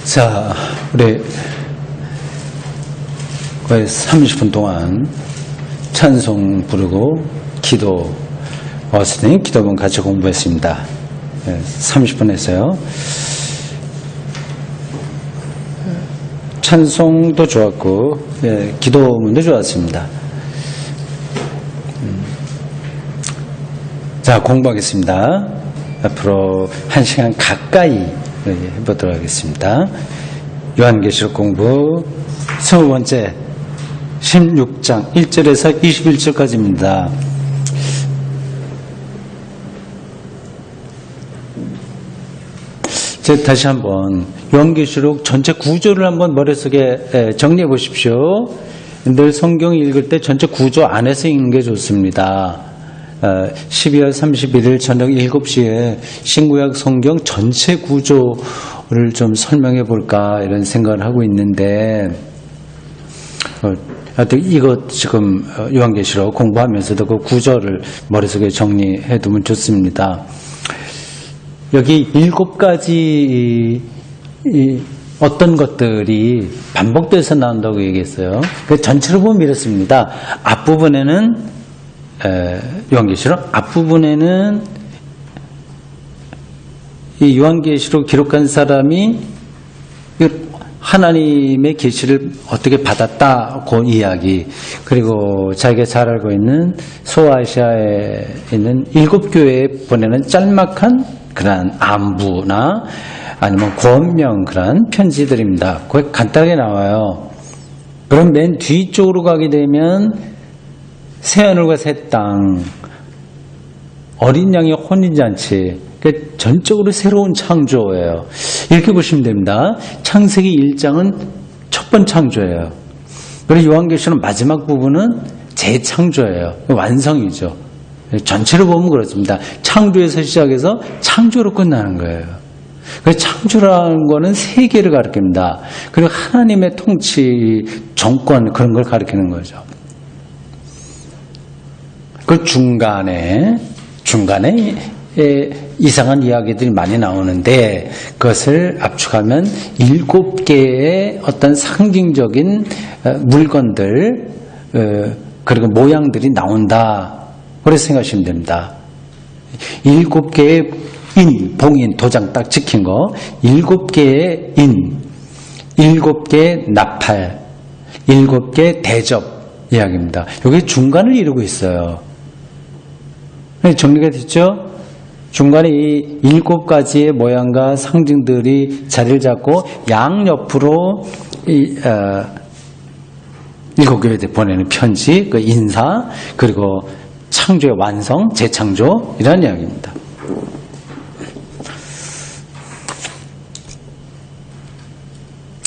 자, 우리 거의 30분 동안 찬송 부르고 기도 왔으니 기도문 같이 공부했습니다. 30분 했어요. 찬송도 좋았고 기도문도 좋았습니다. 자, 공부하겠습니다. 앞으로 1시간 가까이 해보도록 하겠습니다. 요한계시록 공부 20번째 16장 1절에서 21절까지입니다. 다시 한번 요한계시록 전체 구조를 한번 머릿속에 정리해 보십시오. 늘 성경 읽을 때 전체 구조 안에서 읽는 게 좋습니다. 12월 31일 저녁 7시에 신구약 성경 전체 구조를 좀 설명해 볼까 이런 생각을 하고 있는데 이거 지금 요한계시록 공부하면서도 그 구조를 머릿속에 정리해 두면 좋습니다. 여기 7가지 어떤 것들이 반복돼서 나온다고 얘기했어요. 전체로 보면 이렇습니다. 앞부분에는 요한계시록 앞부분에는 이 요한계시록 기록한 사람이 하나님의 계시를 어떻게 받았다고 이야기, 그리고 자기가 잘 알고 있는 소아시아에 있는 7교회에 보내는 짤막한 그러한 안부나 아니면 권명 그런 편지들입니다. 거기 간단하게 나와요. 그럼 맨 뒤쪽으로 가게 되면 새하늘과 새 땅, 어린 양의 혼인잔치, 전적으로 새로운 창조예요. 이렇게 보시면 됩니다. 창세기 1장은 첫 번째 창조예요. 그리고 요한계시록 마지막 부분은 재창조예요. 완성이죠. 전체로 보면 그렇습니다. 창조에서 시작해서 창조로 끝나는 거예요. 창조라는 거는 세계를 가리킵니다. 그리고 하나님의 통치, 정권 그런 걸 가리키는 거죠. 그 중간에 이상한 이야기들이 많이 나오는데 그것을 압축하면 7개의 어떤 상징적인 물건들 그리고 모양들이 나온다. 그래서 생각하시면 됩니다. 7개의 봉인, 도장 딱 찍힌 거, 7개의 7개의 나팔, 7개의 대접 이야기입니다. 여기 중간을 이루고 있어요. 정리가 됐죠? 중간에 이 7가지의 모양과 상징들이 자리를 잡고 양옆으로 7교회에 보내는 편지, 그 인사, 그리고 창조의 완성, 재창조 이런 이야기입니다.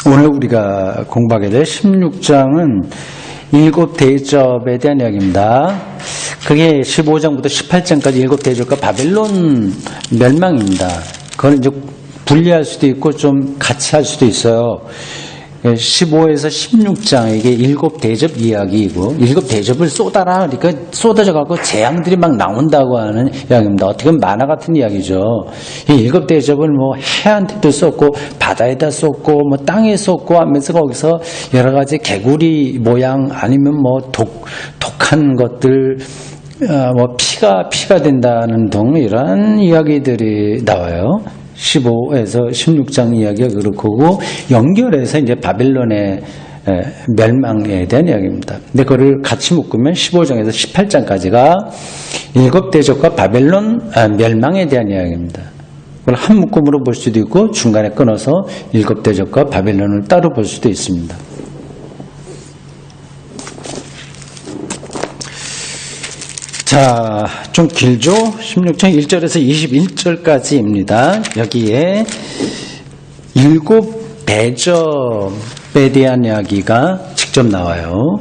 오늘 우리가 공부하게 될 16장은 7대접에 대한 이야기입니다. 그게 15장부터 18장까지 7대접과 바벨론 멸망입니다. 그걸 이제 분리할 수도 있고 좀 같이 할 수도 있어요. 15에서 16장 이게 7대접 이야기이고 7대접을 쏟아라 그러니까 쏟아져 갖고 재앙들이 막 나온다고 하는 이야기입니다. 어떻게 보면 만화 같은 이야기죠. 이 7대접을 뭐 해안에도 쏟고 바다에다 쏟고 뭐 땅에 쏟고 하면서 거기서 여러 가지 개구리 모양 아니면 뭐 독한 것들 뭐 피가 된다는 등 이런 이야기들이 나와요. 15에서 16장 이야기가 그렇고 연결해서 이제 바벨론의 멸망에 대한 이야기입니다. 근데 그걸 같이 묶으면 15장에서 18장까지가 7대접과 바벨론 멸망에 대한 이야기입니다. 그걸 한 묶음으로 볼 수도 있고 중간에 끊어서 7대접과 바벨론을 따로 볼 수도 있습니다. 자, 좀 길죠? 16장 1절에서 21절까지입니다. 여기에 7대접에 대한 이야기가 직접 나와요.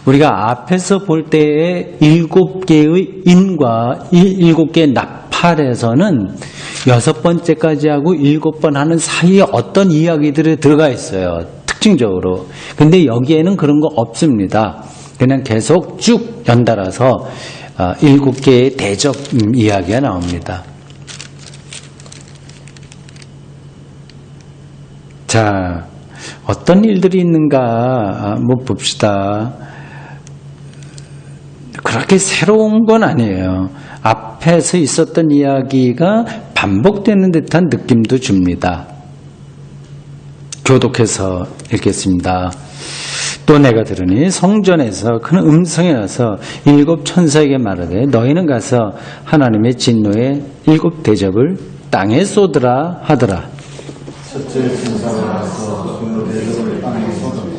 우리가 앞에서 볼 때의 7개의 인과 7개의 나팔에서는 6번째까지 하고 7번 하는 사이에 어떤 이야기들이 들어가 있어요. 특징적으로. 근데 여기에는 그런 거 없습니다. 그냥 계속 쭉 연달아서 7개의 대접 이야기가 나옵니다. 자, 어떤 일들이 있는가 봅시다. 그렇게 새로운 건 아니에요. 앞에서 있었던 이야기가 반복되는 듯한 느낌도 줍니다. 교독해서 읽겠습니다. 또 내가 들으니 성전에서 큰 음성이 나서 7 천사에게 말하되 너희는 가서 하나님의 진노의 7 대접을 땅에 쏟으라 하더라. 첫째 천사가 가서 그 대접을 땅에 쏟으며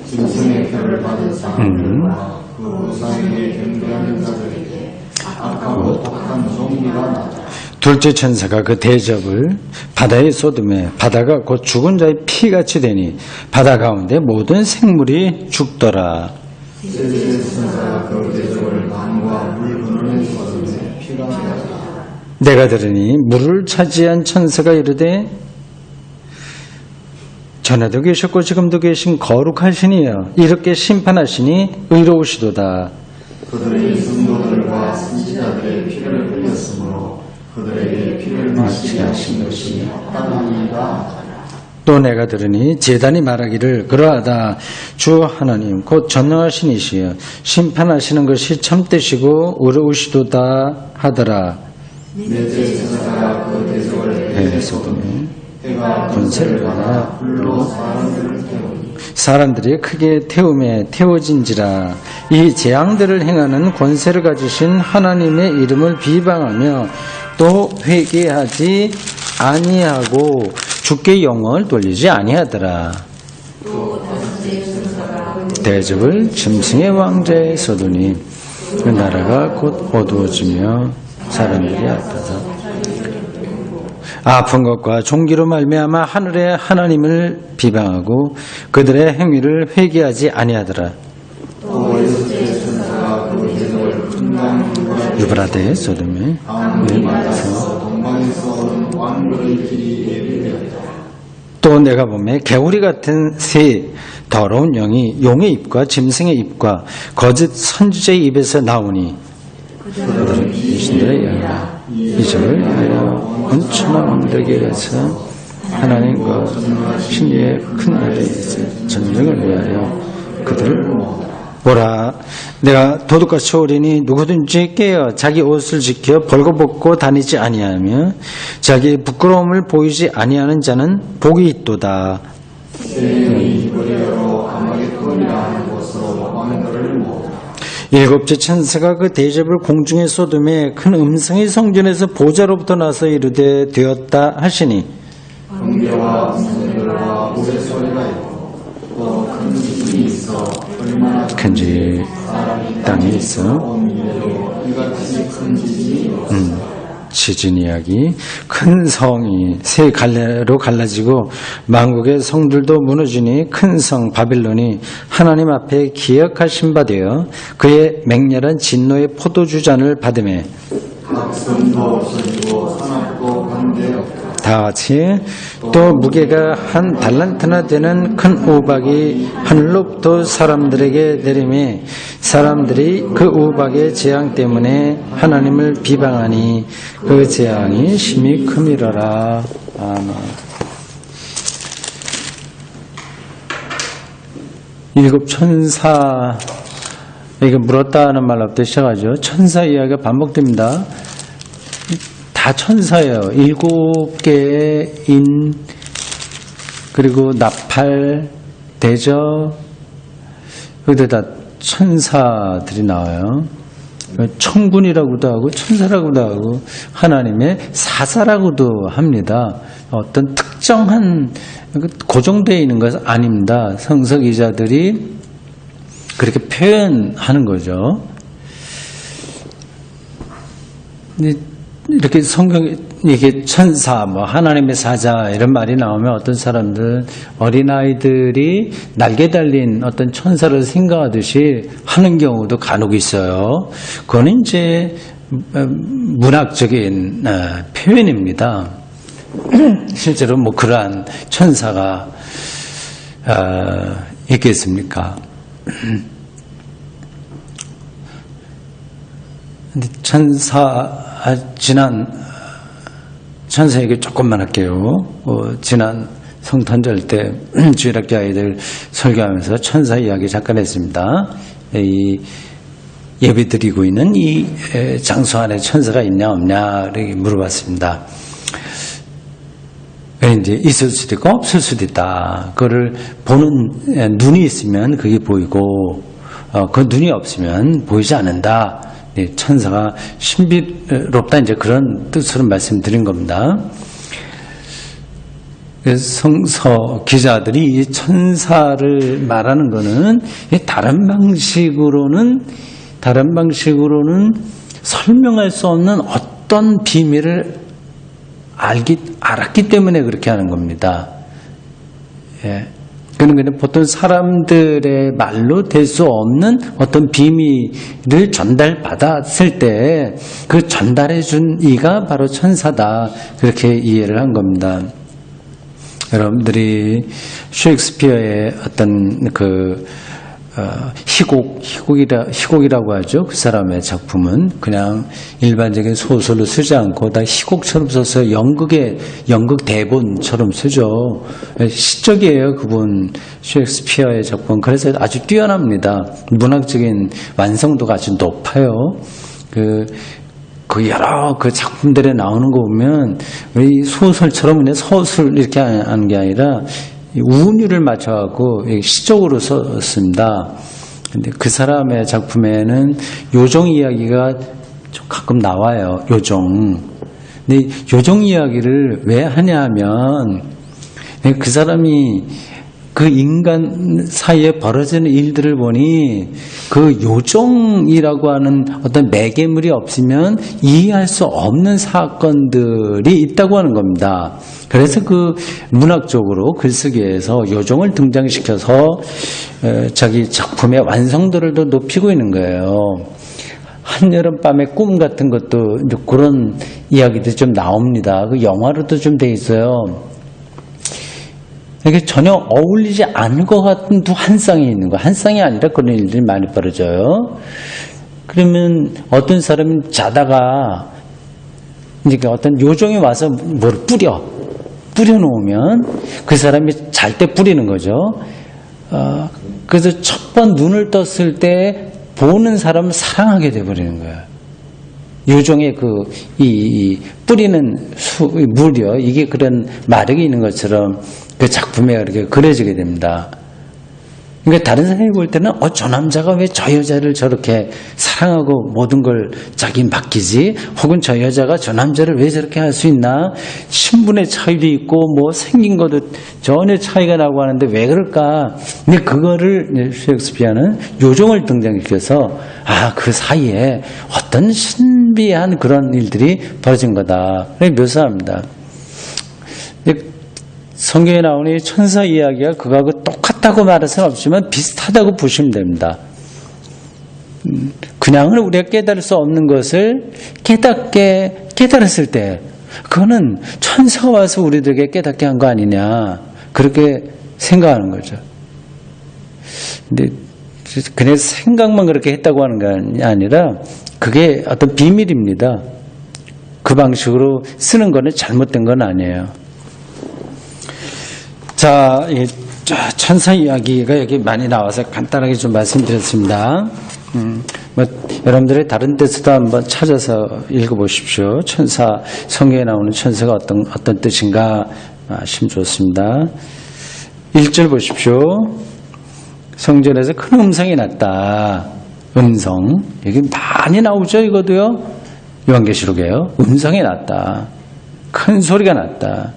짐승의 표를 받은 사람들과 그 우상에게 경배하는 자들에게 악하고 독한 종기가 나다. 둘째 천사가 그 대접을 바다에 쏟으며 바다가 곧 죽은 자의 피같이 되니 바다 가운데 모든 생물이 죽더라. 셋째 천사가 그 대접을 강과 물 근원에 쏟으며 피가 나다. 내가 들으니 물을 차지한 천사가 이르되 전에도 계셨고 지금도 계신 거룩하시니여 이렇게 심판하시니 의로우시도다. 그들의 성도들과 선지자들의 피를 흘렸으므로 그들에게 피를 마시게 하신 것이 합당하니이다. 또 내가 들으니 제단이 말하기를 그러하다. 주 하나님 곧 전능하신 이시여 심판하시는 것이 참되시고 의로우시도다 하더라. 넷째 천사가 그 대접을 배에 쏟으며 해가 권세를 받아 불로 사람들을 태우니 사람들이 크게 태움에 태워진지라. 이 재앙들을 행하는 권세를 가지신 하나님의 이름을 비방하며 또 회개하지 아니하고 주께 영광을 돌리지 아니하더라. 대접을 짐승의 왕자에 쏟으니 그 나라가 곧 어두워지며 사람들이 아파서 아픈 것과 종기로 말미암아 하늘의 하나님을 비방하고 그들의 행위를 회개하지 아니하더라. 유브라데에 쏟으며 또 내가 보매 개구리 같은 새 더러운 영이 용의 입과 짐승의 입과 거짓 선지자의 입에서 나오니 그들은 귀신들의 영이라 이적을 하여 온천한 왕들에게 가서 하나님과 신의 큰 날에 전쟁을 위하여 그들을 보라. 내가 도둑같이 오리니 누구든지 깨어 자기 옷을 지켜 벌거벗고 다니지 아니하며 자기의 부끄러움을 보이지 아니하는 자는 복이 있도다. 일곱째 천사가 그 대접을 공중에 쏟음에 큰 음성이 성전에서 보좌로부터 나서 이르되 되었다 하시니 번개와 성들과 물의 소리가 있고 또 큰 지진이 있어 얼마나 큰지 땅에 있어 이같이 큰 지진이 지진 이야기. 큰 성이 세 갈래로 갈라지고 만국의 성들도 무너지니 큰 성 바빌론이 하나님 앞에 기억하신 바 되어 그의 맹렬한 진노의 포도주 잔을 받으매 각 성도 없어지고 산업도 관대없고 다 같이 또 무게가 한 달란트나 되는 큰 우박이 하늘로부터 사람들에게 내리매 사람들이 그 우박의 재앙 때문에 하나님을 비방하니 그 재앙이 심히 크미러라. 아멘. 일곱 천사, 이게 물었다 하는 말로부터 시작하죠. 천사 이야기가 반복됩니다. 다 천사예요. 7개의 인, 그리고 나팔, 대접, 여기다 천사들이 나와요. 천군이라고도 하고 천사라고도 하고 하나님의 사사라고도 합니다. 어떤 특정한 고정되어 있는 것은 아닙니다. 성서 기자들이 그렇게 표현하는 거죠. 이렇게 성경에 이게 천사, 뭐 하나님의 사자 이런 말이 나오면 어떤 사람들 어린아이들이 날개 달린 어떤 천사를 생각하듯이 하는 경우도 간혹 있어요. 그건 이제 문학적인 표현입니다. 실제로 뭐 그러한 천사가 있겠습니까? 근데 지난 천사 얘기 조금만 할게요. 지난 성탄절 때 주일학교 아이들 설교하면서 천사 이야기 잠깐 했습니다. 이 예배 드리고 있는 이 장소 안에 천사가 있냐 없냐 이렇게 물어봤습니다. 이제 있을 수도 있고 없을 수도 있다. 그거를 보는 눈이 있으면 그게 보이고 그 눈이 없으면 보이지 않는다. 천사가 신비롭다 이제 그런 뜻으로 말씀드린 겁니다. 성서 기자들이 이 천사를 말하는 거는 다른 방식으로는 설명할 수 없는 어떤 비밀을 알았기 때문에 그렇게 하는 겁니다. 예. 그러니까 보통 사람들의 말로 될 수 없는 어떤 비밀을 전달받았을 때 그 전달해 준 이가 바로 천사다. 그렇게 이해를 한 겁니다. 여러분들이 셰익스피어의 어떤 희곡이라고 하죠. 그 사람의 작품은 그냥 일반적인 소설로 쓰지 않고 다 희곡처럼 써서 연극 대본처럼 쓰죠. 시적이에요, 그분 셰익스피어의 작품. 그래서 아주 뛰어납니다. 문학적인 완성도가 아주 높아요. 그 여러 그 작품들에 나오는 거 보면 이 소설처럼 그냥 서술 이렇게 하는 게 아니라 우운율을 맞춰갖고 시적으로 썼습니다. 근데 그 사람의 작품에는 요정 이야기가 좀 가끔 나와요. 요정. 근데 요정 이야기를 왜 하냐 하면 그 사람이 그 인간 사이에 벌어지는 일들을 보니 그 요정이라고 하는 어떤 매개물이 없으면 이해할 수 없는 사건들이 있다고 하는 겁니다. 그래서 그 문학적으로 글쓰기에서 요정을 등장시켜서 자기 작품의 완성도를 더 높이고 있는 거예요. 한여름밤의 꿈 같은 것도 그런 이야기들이 좀 나옵니다. 그 영화로도 좀 돼 있어요. 이게 전혀 어울리지 않을 것 같은 두 한 쌍이 있는 거예요. 한 쌍이 아니라 그런 일들이 많이 벌어져요. 그러면 어떤 사람은 자다가 이제 어떤 요정이 와서 뭘 뿌려놓으면 그 사람이 잘 때 뿌리는 거죠. 그래서 첫 번 눈을 떴을 때 보는 사람을 사랑하게 돼버리는 거예요. 요정의 이 뿌리는 물이요. 이게 그런 마력이 있는 것처럼 그 작품에 이렇게 그려지게 됩니다. 그러니까 다른 사람이 볼 때는 저 남자가 왜 저 여자를 저렇게 사랑하고 모든 걸 자기 맡기지? 혹은 저 여자가 저 남자를 왜 저렇게 할 수 있나? 신분의 차이도 있고 뭐 생긴 것도 전혀 차이가 나고 하는데 왜 그럴까? 근데 그거를 셰익스피어는 요정을 등장시켜서 그 사이에 어떤 신비한 그런 일들이 벌어진 거다. 묘사합니다. 성경에 나오는 이 천사 이야기가 그거하고 똑같다고 말할 수는 없지만 비슷하다고 보시면 됩니다. 그냥은 우리가 깨달을 수 없는 것을 깨달았을 때 그거는 천사가 와서 우리들에게 깨닫게 한 거 아니냐 그렇게 생각하는 거죠. 근데 그냥 생각만 그렇게 했다고 하는 게 아니라 그게 어떤 비밀입니다. 그 방식으로 쓰는 거는 잘못된 건 아니에요. 자, 천사 이야기가 여기 많이 나와서 간단하게 좀 말씀드렸습니다. 여러분들의 다른 데서도 한번 찾아서 읽어보십시오. 성경에 나오는 천사가 어떤 뜻인가 아시면 좋습니다. 1절 보십시오. 성전에서 큰 음성이 났다. 음성. 여기 많이 나오죠, 이거도요. 요한계시록에요. 음성이 났다. 큰 소리가 났다.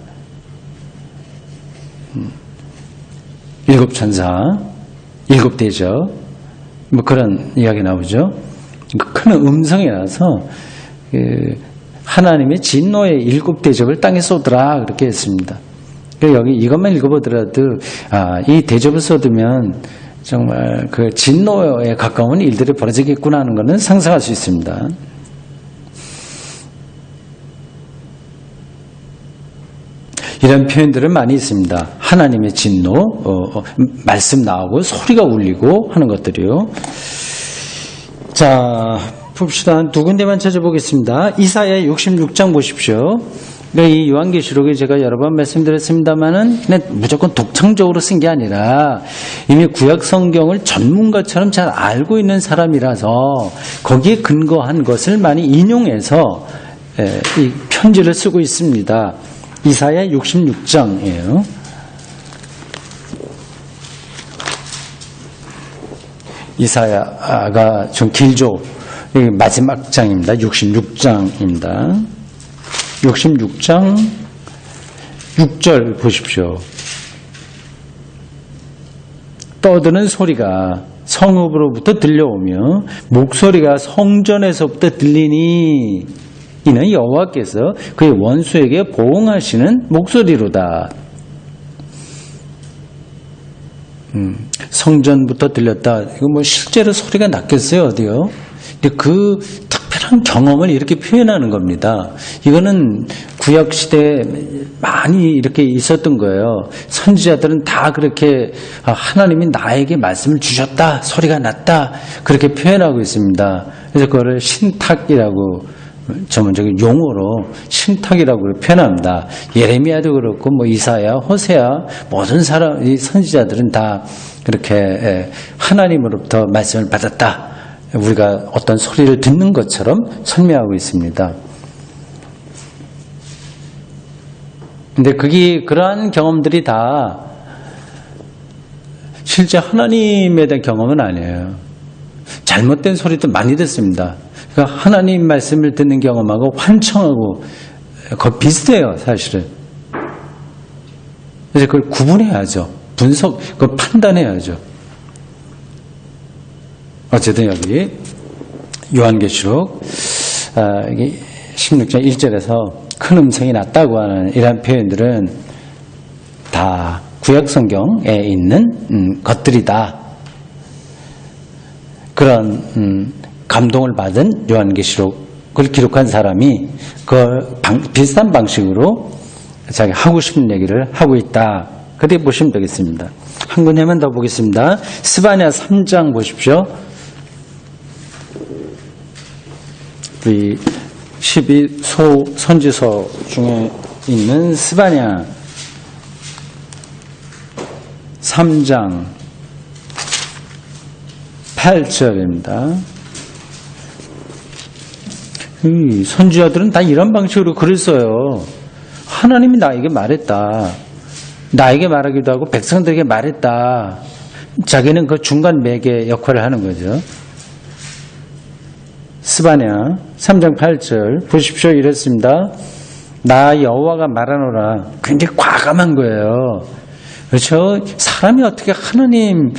7 천사, 7 대접, 뭐 그런 이야기 나오죠. 큰 음성이 나서 하나님의 진노의 7 대접을 땅에 쏟으라 그렇게 했습니다. 여기 이것만 읽어보더라도 이 대접을 쏟으면 정말 그 진노에 가까운 일들이 벌어지겠구나 하는 것은 상상할 수 있습니다. 이런 표현들은 많이 있습니다. 하나님의 진노, 말씀 나오고 소리가 울리고 하는 것들이요. 자, 봅시다. 두 군데만 찾아보겠습니다. 이사야 66장 보십시오. 그러니까 이 요한계시록에 제가 여러 번 말씀드렸습니다만은 그냥 무조건 독창적으로 쓴 게 아니라 이미 구약 성경을 전문가처럼 잘 알고 있는 사람이라서 거기에 근거한 것을 많이 인용해서 이 편지를 쓰고 있습니다. 이사야 66장이에요. 이사야가 좀 길죠. 마지막 장입니다. 66장입니다. 66장 6절 보십시오. 떠드는 소리가 성읍으로부터 들려오며 목소리가 성전에서부터 들리니 이는 여호와께서 그의 원수에게 보응하시는 목소리로다. 성전부터 들렸다. 이거 뭐 실제로 소리가 났겠어요, 어디요? 근데 그 특별한 경험을 이렇게 표현하는 겁니다. 이거는 구약 시대에 많이 이렇게 있었던 거예요. 선지자들은 다 그렇게 하나님이 나에게 말씀을 주셨다, 소리가 났다, 그렇게 표현하고 있습니다. 그래서 그거를 신탁이라고 전문적인 용어로 신탁이라고 표현합니다. 예레미야도 그렇고 뭐 이사야, 호세야 모든 사람, 이 선지자들은 다 그렇게 하나님으로부터 말씀을 받았다. 우리가 어떤 소리를 듣는 것처럼 설명하고 있습니다. 근데 그러한 경험들이 다 실제 하나님에 대한 경험은 아니에요. 잘못된 소리도 많이 듣습니다. 그러니까 하나님 말씀을 듣는 경험하고 환청하고 거의 비슷해요, 사실은. 그래서 그걸 구분해야죠. 그걸 판단해야죠. 어쨌든 여기 요한계시록 16장 1절에서 큰 음성이 났다고 하는 이러한 표현들은 다 구약 성경에 있는 것들이다. 그런 감동을 받은 요한계시록을 기록한 사람이 비슷한 방식으로 자기 하고 싶은 얘기를 하고 있다. 그렇게 보시면 되겠습니다. 한 군데만 더 보겠습니다. 스바냐 3장 보십시오. 우리 12소 선지서 중에 있는 스바냐 3장 8절입니다. 선지자들은 다 이런 방식으로 글을 써요. 하나님이 나에게 말했다. 나에게 말하기도 하고 백성들에게 말했다. 자기는 그 중간 매개 역할을 하는 거죠. 스바냐 3장 8절 보십시오. 이랬습니다. 나 여호와가 말하노라. 굉장히 과감한 거예요. 그렇죠? 사람이 어떻게 하나님의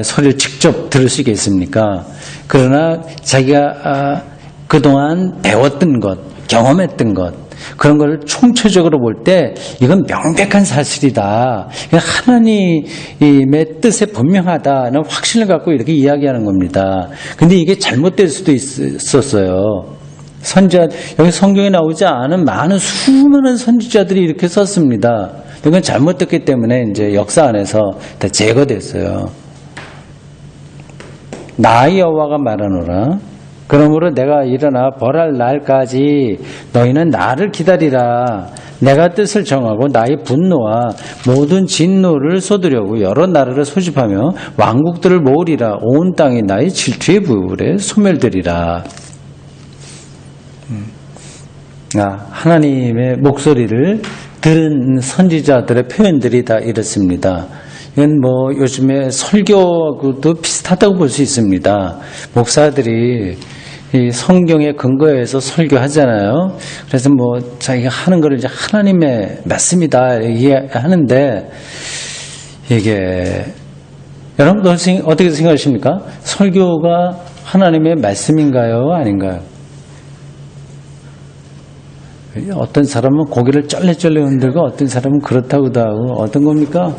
소리를 직접 들을 수 있겠습니까? 그러나 자기가 그동안 배웠던 것, 경험했던 것, 그런 걸 총체적으로 볼 때 이건 명백한 사실이다. 하나님의 뜻에 분명하다는 확신을 갖고 이렇게 이야기하는 겁니다. 근데 이게 잘못될 수도 있었어요. 여기 성경에 나오지 않은 많은 수많은 선지자들이 이렇게 썼습니다. 이건 잘못됐기 때문에 이제 역사 안에서 다 제거됐어요. 나 여호와가 말하노라. 그러므로 내가 일어나 벌할 날까지 너희는 나를 기다리라. 내가 뜻을 정하고 나의 분노와 모든 진노를 쏟으려고 여러 나라를 소집하며 왕국들을 모으리라. 온 땅이 나의 질투의 불에 소멸되리라. 하나님의 목소리를 들은 선지자들의 표현들이 다 이렇습니다. 이건 뭐 요즘에 설교하고도 비슷하다고 볼 수 있습니다. 목사들이 이 성경에 근거해서 설교하잖아요. 그래서 뭐 자기가 하는 거를 이제 하나님의 말씀이다 이해하는데 이게 여러분 어떻게 생각하십니까? 설교가 하나님의 말씀인가요? 아닌가요? 어떤 사람은 고개를 쩔레쩔레 흔들고 어떤 사람은 그렇다고도 하고 어떤 겁니까?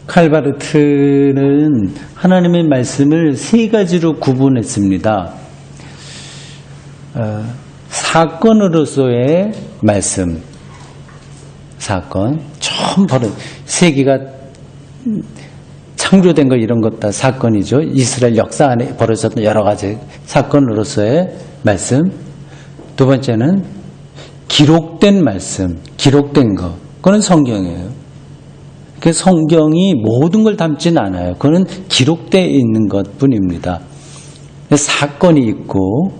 칼바르트는 하나님의 말씀을 세 가지로 구분했습니다. 사건으로서의 말씀, 사건, 처음 벌어진 세계가 창조된 거 이런 것 다 사건이죠. 이스라엘 역사 안에 벌어졌던 여러 가지 사건으로서의 말씀. 두 번째는 기록된 말씀, 기록된 거. 그건 성경이에요. 그 성경이 모든 걸 담지는 않아요. 그건 기록되어 있는 것 뿐입니다. 사건이 있고,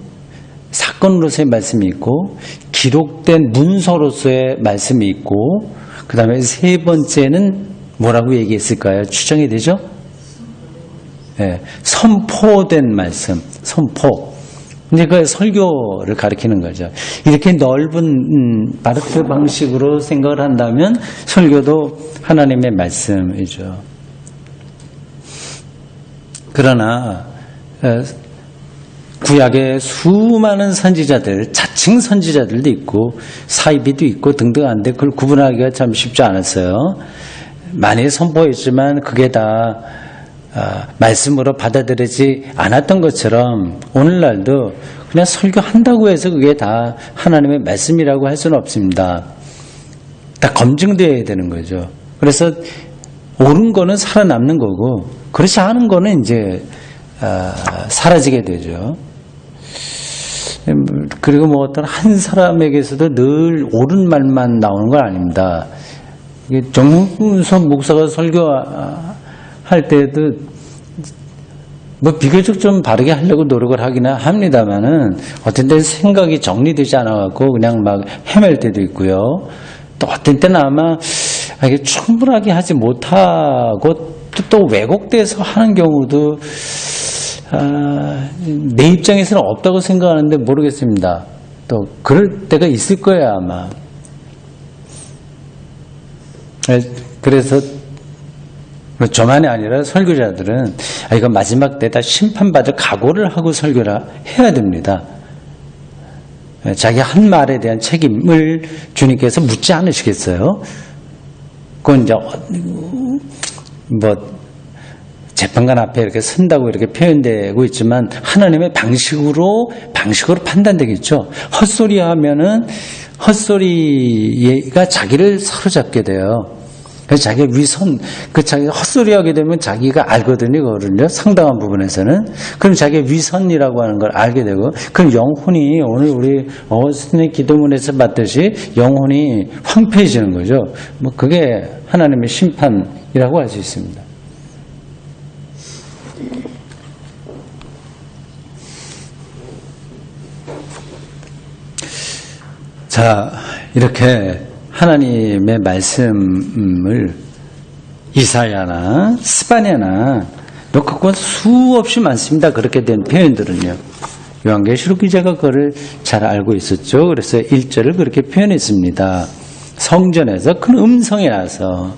사건으로서의 말씀이 있고, 기록된 문서로서의 말씀이 있고, 그 다음에 세 번째는 뭐라고 얘기했을까요? 추정이 되죠? 네, 선포된 말씀, 선포. 이제 그 설교를 가리키는 거죠. 이렇게 넓은 바르트 방식으로 생각을 한다면 설교도 하나님의 말씀이죠. 그러나 구약의 수많은 선지자들, 자칭 선지자들도 있고 사이비도 있고 등등한데 그걸 구분하기가 참 쉽지 않았어요. 많이 선포했지만 그게 다 말씀으로 받아들이지 않았던 것처럼 오늘날도 그냥 설교한다고 해서 그게 다 하나님의 말씀이라고 할 수는 없습니다. 다 검증되어야 되는 거죠. 그래서 옳은 거는 살아남는 거고 그렇지 않은 거는 이제 사라지게 되죠. 그리고 뭐 어떤 한 사람에게서도 늘 옳은 말만 나오는 건 아닙니다. 정문석 목사가 설교할 때도 뭐 비교적 좀 바르게 하려고 노력을 하기는 합니다만은 어떤 때는 생각이 정리되지 않아갖고 그냥 막 헤맬 때도 있고요. 또 어떤 때는 아마 이게 충분하게 하지 못하고 또 왜곡돼서 하는 경우도 내 입장에서는 없다고 생각하는데 모르겠습니다. 또 그럴 때가 있을 거예요 아마. 그래서 저만이 아니라 설교자들은 이거 마지막 때 다 심판받을 각오를 하고 설교를 해야 됩니다. 자기 한 말에 대한 책임을 주님께서 묻지 않으시겠어요? 그건 이제 뭐 재판관 앞에 이렇게 선다고 이렇게 표현되고 있지만 하나님의 방식으로 판단되겠죠. 헛소리 하면은 헛소리가 자기를 사로잡게 돼요. 그래서 자기가 자기가 헛소리하게 되면 자기가 알거든요, 그거를요. 상당한 부분에서는. 그럼 자기가 위선이라고 하는 걸 알게 되고, 그럼 영혼이 오늘 우리 어스틴의 기도문에서 봤듯이 영혼이 황폐해지는 거죠. 뭐 그게 하나님의 심판이라고 할 수 있습니다. 자, 이렇게 하나님의 말씀을 이사야나 스바냐나 놓고 수없이 많습니다. 그렇게 된 표현들은요. 요한계시록 기자가 그걸 잘 알고 있었죠. 그래서 1절을 그렇게 표현했습니다. 성전에서 큰 음성이 나서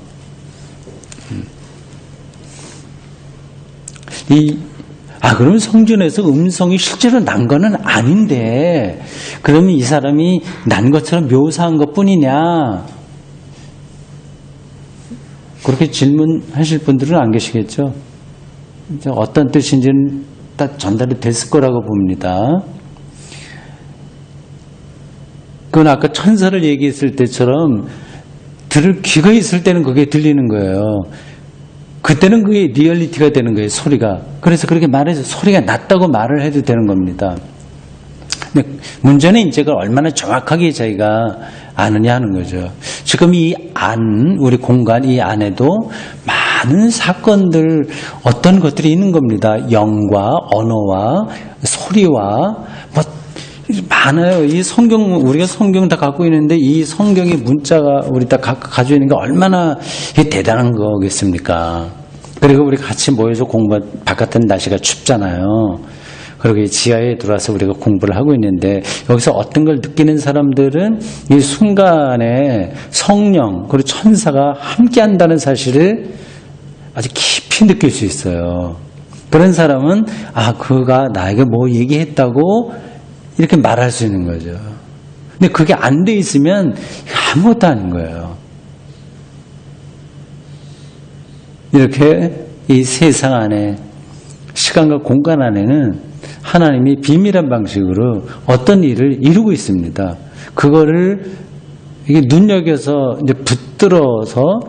그러면 성전에서 음성이 실제로 난 거는 아닌데, 그러면 이 사람이 난 것처럼 묘사한 것 뿐이냐? 그렇게 질문하실 분들은 안 계시겠죠? 어떤 뜻인지는 딱 전달이 됐을 거라고 봅니다. 그건 아까 천사를 얘기했을 때처럼 들을 귀가 있을 때는 그게 들리는 거예요. 그때는 그게 리얼리티가 되는 거예요, 소리가. 그래서 그렇게 말해서 소리가 낮다고 말을 해도 되는 겁니다. 근데 문제는 이제 그걸 얼마나 정확하게 저희가 아느냐 하는 거죠. 지금 우리 공간 이 안에도 많은 사건들, 어떤 것들이 있는 겁니다. 영과 언어와 소리와 많아요. 이 우리가 성경 다 갖고 있는데 이 성경의 문자가 우리 다 가지고 있는 게 얼마나 대단한 거겠습니까? 그리고 우리 같이 모여서 바깥은 날씨가 춥잖아요. 그리고 지하에 들어와서 우리가 공부를 하고 있는데 여기서 어떤 걸 느끼는 사람들은 이 순간에 성령 그리고 천사가 함께 한다는 사실을 아주 깊이 느낄 수 있어요. 그런 사람은 그가 나에게 뭐 얘기했다고 이렇게 말할 수 있는 거죠. 근데 그게 안 돼 있으면 아무것도 아닌 거예요. 이렇게 이 세상 안에, 시간과 공간 안에는 하나님이 비밀한 방식으로 어떤 일을 이루고 있습니다. 그거를 이게 눈여겨서 이제 붙들어서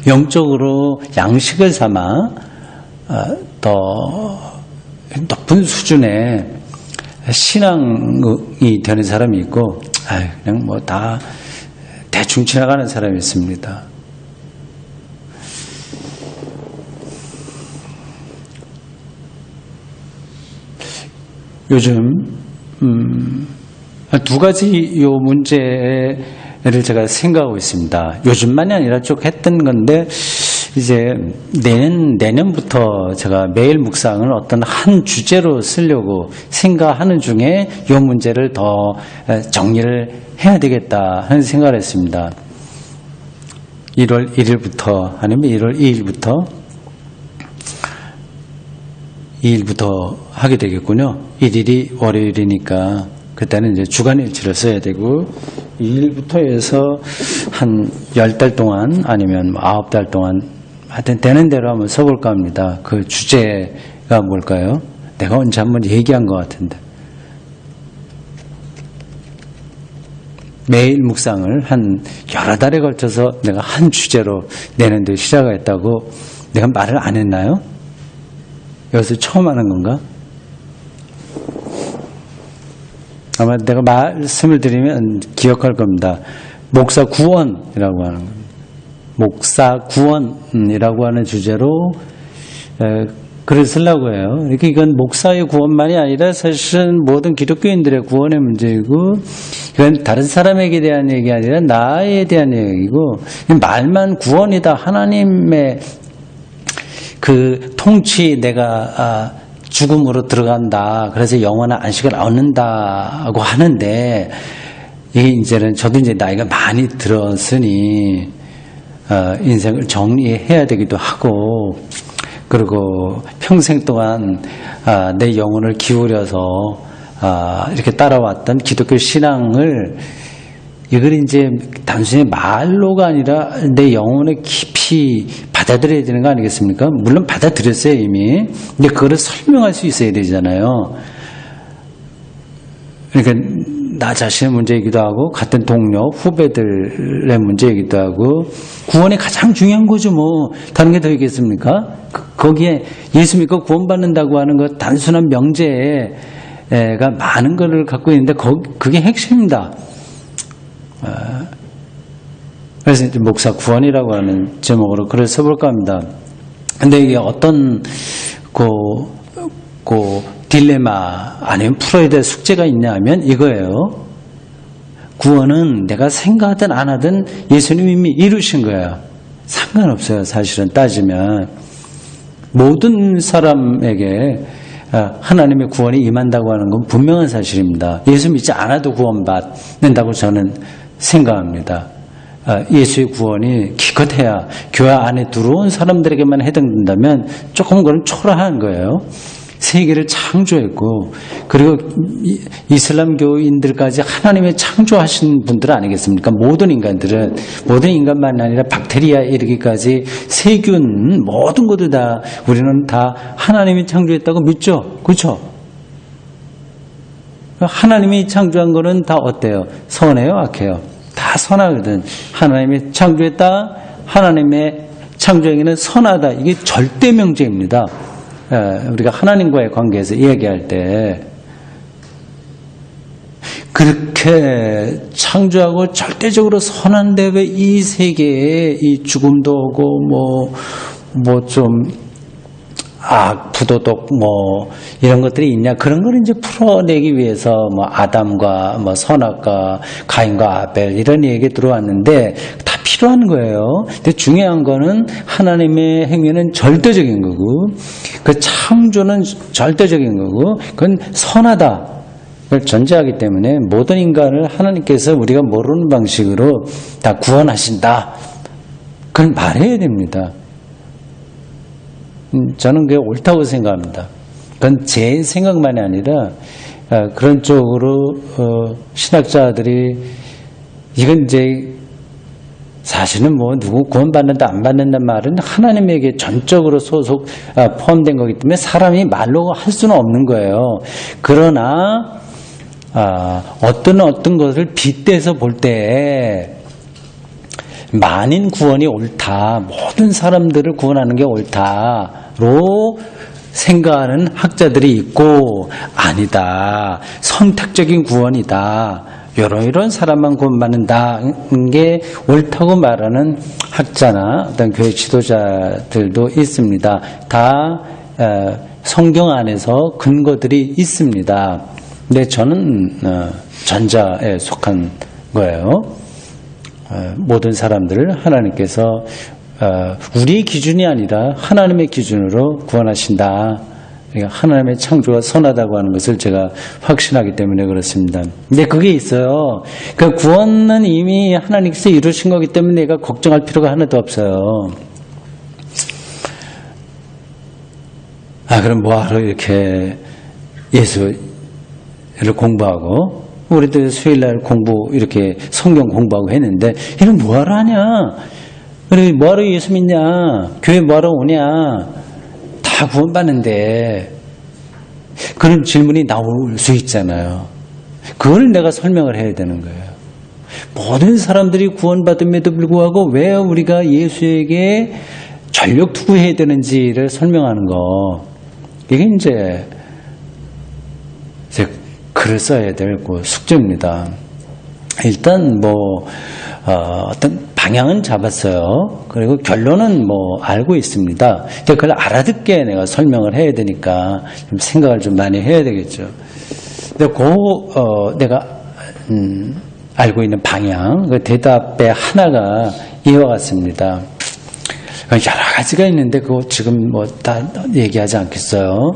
영적으로 양식을 삼아 더 높은 수준의 신앙이 되는 사람이 있고, 그냥 뭐 다 대충 지나가는 사람이 있습니다. 요즘 두 가지 요 문제를 제가 생각하고 있습니다. 요즘만이 아니라 쭉 했던 건데 이제 내년부터 제가 매일 묵상을 어떤 한 주제로 쓰려고 생각하는 중에 요 문제를 더 정리를 해야 되겠다 하는 생각을 했습니다. 1월 1일부터 아니면 1월 2일부터 하게 되겠군요. 1일이 월요일이니까 그때는 이제 주간일치를 써야 되고 2일부터 해서 한 10달 동안 아니면 9달 동안 하여튼 되는 대로 한번 써볼까 합니다. 그 주제가 뭘까요? 내가 언제 한번 얘기한 것 같은데. 매일 묵상을 한 여러 달에 걸쳐서 내가 한 주제로 내는데 시작했다고 내가 말을 안 했나요? 여기서 처음 하는 건가? 아마 내가 말씀을 드리면 기억할 겁니다. 목사 구원이라고 하는 겁니다. 목사 구원이라고 하는 주제로 글을 쓰려고 해요. 그러니까 이건 목사의 구원만이 아니라 사실은 모든 기독교인들의 구원의 문제이고, 이건 다른 사람에게 대한 얘기 아니라 나에 대한 얘기고, 말만 구원이다. 하나님의 그 통치, 내가 죽음으로 들어간다. 그래서 영원한 안식을 얻는다고 하는데, 이게 이제는 저도 이제 나이가 많이 들었으니 인생을 정리해야 되기도 하고, 그리고 평생 동안 내 영혼을 기울여서 이렇게 따라왔던 기독교 신앙을, 이걸 이제 단순히 말로가 아니라 내 영혼에 깊이 받아들여야 되는 거 아니겠습니까? 물론 받아들였어요 이미. 근데 그거를 설명할 수 있어야 되잖아요. 그러니까 나 자신의 문제이기도 하고, 같은 동료, 후배들의 문제이기도 하고, 구원이 가장 중요한 거죠, 뭐. 다른 게 더 있겠습니까? 거기에 예수 믿고 구원받는다고 하는 것, 단순한 명제가 많은 것을 갖고 있는데, 그게 핵심입니다. 그래서 이제 목사 구원이라고 하는 제목으로 글을 써볼까 합니다. 근데 이게 어떤, 딜레마 아니면 풀어야 될 숙제가 있냐 하면 이거예요. 구원은 내가 생각하든 안 하든 예수님이 이미 이루신 거예요. 상관없어요. 사실은 따지면 모든 사람에게 하나님의 구원이 임한다고 하는 건 분명한 사실입니다. 예수 믿지 않아도 구원받는다고 저는 생각합니다. 예수의 구원이 기껏해야 교회 안에 들어온 사람들에게만 해당된다면 조금 그건 초라한 거예요. 세계를 창조했고, 그리고 이슬람교인들까지 하나님의 창조하신 분들 아니겠습니까? 모든 인간들은, 모든 인간만 아니라 박테리아에 이르기까지 세균, 모든 것도 다 우리는 다 하나님이 창조했다고 믿죠? 그렇죠? 하나님이 창조한 거는 다 어때요? 선해요? 악해요? 다 선하거든. 하나님이 창조했다. 하나님의 창조행위는 선하다. 이게 절대 명제입니다. 우리가 하나님과의 관계에서 얘기할 때 그렇게 창조하고 절대적으로 선한데 왜 이 세계에 이 죽음도 오고 좀 부도덕 이런 것들이 있냐, 그런 걸 이제 풀어내기 위해서 아담과 선악과 가인과 아벨 이런 얘기 들어왔는데 다 필요한 거예요. 근데 중요한 거는 하나님의 행위는 절대적인 거고, 그 창조는 절대적인 거고, 그건 선하다. 그걸 전제하기 때문에 모든 인간을 하나님께서 우리가 모르는 방식으로 다 구원하신다. 그걸 말해야 됩니다. 저는 그게 옳다고 생각합니다. 그건 제 생각만이 아니라 그런 쪽으로 신학자들이, 이건 이제 사실은 누구 구원받는다 안 받는다는 말은 하나님에게 전적으로 포함된 거기 때문에 사람이 말로 할 수는 없는 거예요. 그러나 어떤 것을 빗대서 볼 때 만인 구원이 옳다, 모든 사람들을 구원하는 게 옳다로 생각하는 학자들이 있고, 아니다, 선택적인 구원이다, 이런 사람만 구원받는다는 게 옳다고 말하는 학자나 어떤 교회 지도자들도 있습니다. 다 성경 안에서 근거들이 있습니다. 근데 저는 전자에 속한 거예요. 모든 사람들을 하나님께서 우리의 기준이 아니라 하나님의 기준으로 구원하신다. 그러니까 하나님의 창조가 선하다고 하는 것을 제가 확신하기 때문에 그렇습니다. 근데 그게 있어요. 그 구원은 이미 하나님께서 이루신 거기 때문에 내가 걱정할 필요가 하나도 없어요. 그럼 뭐하러 이렇게 예수를 공부하고, 우리도 수요일날 이렇게 성경 공부하고 했는데, 이런 뭐하러 하냐? 그래, 뭐하러 예수 믿냐? 교회 뭐하러 오냐? 다 구원받는데. 그런 질문이 나올 수 있잖아요. 그걸 내가 설명을 해야 되는 거예요. 모든 사람들이 구원받음에도 불구하고 왜 우리가 예수에게 전력 투구해야 되는지를 설명하는 거. 이게 이제 글을 써야 될 숙제입니다. 일단 어떤 방향은 잡았어요. 그리고 결론은 알고 있습니다. 그걸 알아듣게 내가 설명을 해야 되니까 좀 생각을 좀 많이 해야 되겠죠. 근데 내가 알고 있는 방향, 그 대답의 하나가 이와 같습니다. 여러 가지가 있는데 그거 지금 다 얘기하지 않겠어요.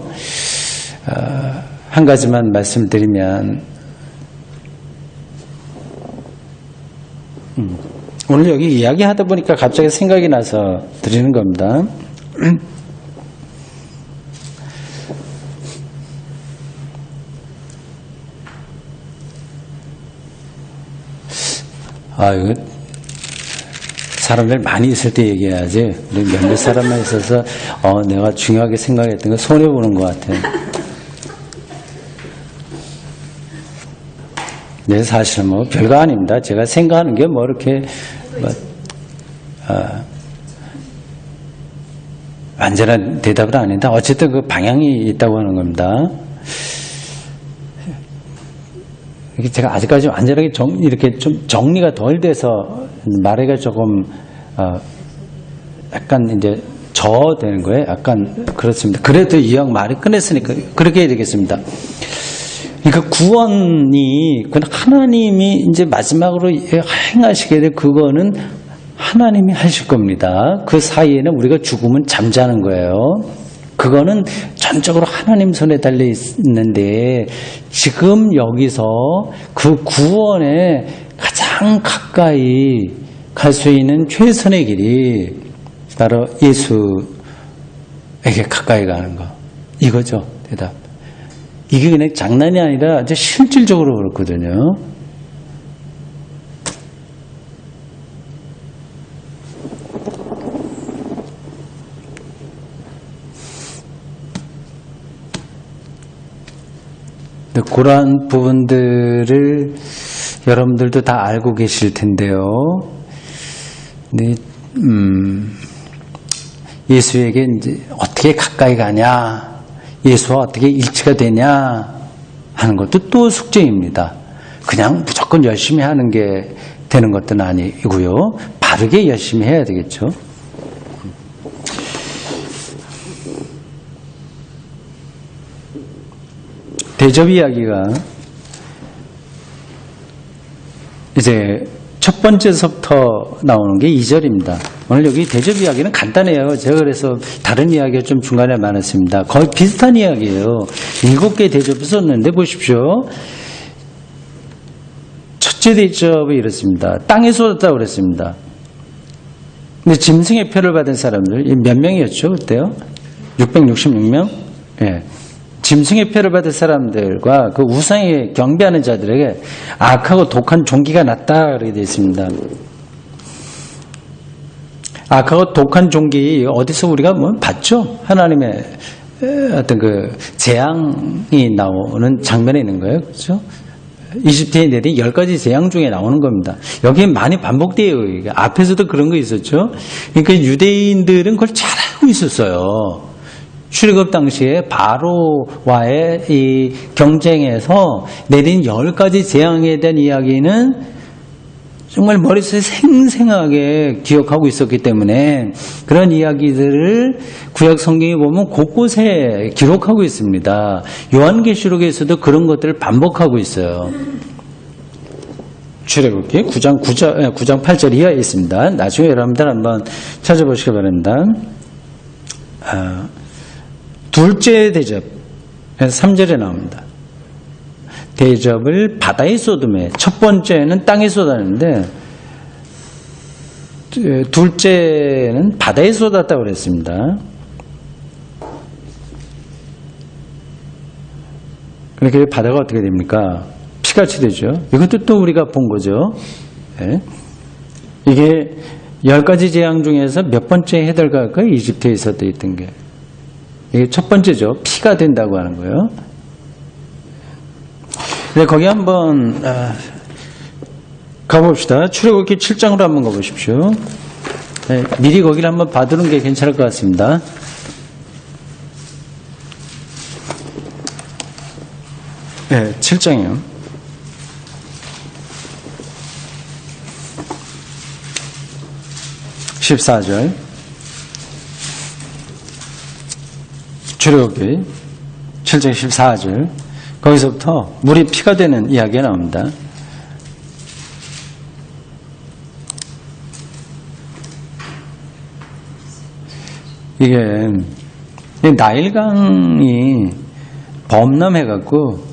한 가지만 말씀드리면, 오늘 여기 이야기하다 보니까 갑자기 생각이 나서 드리는 겁니다. 이거 사람들 많이 있을 때 얘기해야지. 몇몇 사람만 있어서 내가 중요하게 생각했던 거 손해보는 것 같아요. 네, 사실 별거 아닙니다. 제가 생각하는 게 이렇게 완전한 대답은 아닌데 어쨌든 그 방향이 있다고 하는 겁니다. 이게 제가 아직까지 완전하게 이렇게 좀 정리가 덜 돼서 말하기가 조금 약간 이제 저되는 거예요. 약간 그렇습니다. 그래도 이왕 말이 끝냈으니까 그렇게 해야 되겠습니다. 그러니까 구원이 하나님이 이제 마지막으로 행하시게 될 그거는 하나님이 하실 겁니다. 그 사이에는 우리가 죽으면 잠자는 거예요. 그거는 전적으로 하나님 손에 달려 있는데, 지금 여기서 그 구원에 가장 가까이 갈 수 있는 최선의 길이 바로 예수에게 가까이 가는 거. 이거죠, 대답. 이게 그냥 장난이 아니라 이제 실질적으로 그렇거든요. 그러한 부분들을 여러분들도 다 알고 계실 텐데요. 근데 예수에게 이제 어떻게 가까이 가냐, 예수와 어떻게 일치가 되냐 하는 것도 또 숙제입니다. 그냥 무조건 열심히 하는 게 되는 것도 아니고요. 바르게 열심히 해야 되겠죠. 대접 이야기가 이제 첫 번째서부터 나오는 게 2절입니다. 오늘 여기 대접 이야기는 간단해요. 제가 그래서 다른 이야기가 좀 중간에 많았습니다. 거의 비슷한 이야기예요. 7개의 대접을 썼는데 보십시오. 첫째 대접이 이렇습니다. 땅에 쏟았다고 그랬습니다. 근데 짐승의 표를 받은 사람들 몇 명이었죠? 그때요? 666명? 예. 짐승의 표를 받은 사람들과 그 우상에 경배하는 자들에게 악하고 독한 종기가 났다 그렇게 되어 있습니다. 악하고 독한 종기 어디서 우리가 봤죠? 하나님의 어떤 그 재앙이 나오는 장면에 있는 거예요, 그렇죠? 이집트에 내린 10가지 재앙 중에 나오는 겁니다. 여기에 많이 반복돼요. 이게 앞에서도 그런 거 있었죠. 그러니까 유대인들은 그걸 잘 알고 있었어요. 출애굽 당시에 바로와의 이 경쟁에서 내린 10가지 재앙에 대한 이야기는 정말 머릿속에 생생하게 기억하고 있었기 때문에 그런 이야기들을 구약 성경에 보면 곳곳에 기록하고 있습니다. 요한계시록에서도 그런 것들을 반복하고 있어요. 출애굽기 9장 8절 이하에 있습니다. 나중에 여러분들 한번 찾아보시기 바랍니다. 둘째 대접 3절에 나옵니다. 대접을 바다에 쏟음에 첫 번째는 땅에 쏟았는데 둘째는 바다에 쏟았다고 그랬습니다. 그러니까 바다가 어떻게 됩니까? 피같이 되죠. 이것도 또 우리가 본 거죠. 네. 이게 10가지 재앙 중에서 몇 번째 해달까요? 이집트에 있었던 게. 이게 첫 번째죠. 피가 된다고 하는 거예요. 네, 거기 한번 가봅시다. 출애굽기 7장으로 한번 가보십시오. 네, 미리 거기를 한번 봐두는 게 괜찮을 것 같습니다. 네, 7장이요. (14절) 출애굽기 7장 14절 거기서부터 물이 피가 되는 이야기가 나옵니다. 이게 나일강이 범람해갖고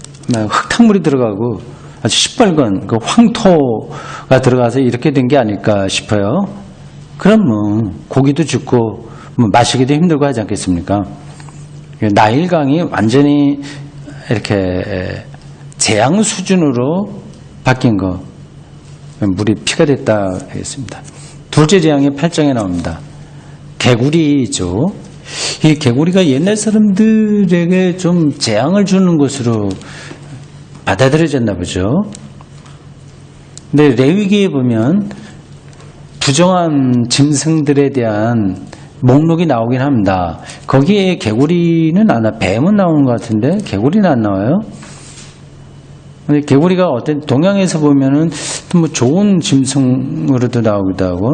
흙탕물이 들어가고 아주 시뻘건 그 황토가 들어가서 이렇게 된 게 아닐까 싶어요. 그럼 뭐 고기도 죽고 뭐 마시기도 힘들고 하지 않겠습니까? 나일강이 완전히 이렇게 재앙 수준으로 바뀐 거, 물이 피가 됐다 하겠습니다. 둘째 재앙이 8장에 나옵니다. 개구리죠. 이 개구리가 옛날 사람들에게 좀 재앙을 주는 것으로 받아들여졌나 보죠. 근데 레위기에 보면 부정한 짐승들에 대한 목록이 나오긴 합니다. 거기에 개구리는 안 나와요. 뱀은 나오는 것 같은데 개구리는 안 나와요. 근데 개구리가 어떤 동양에서 보면은 또 뭐 좋은 짐승으로도 나오기도 하고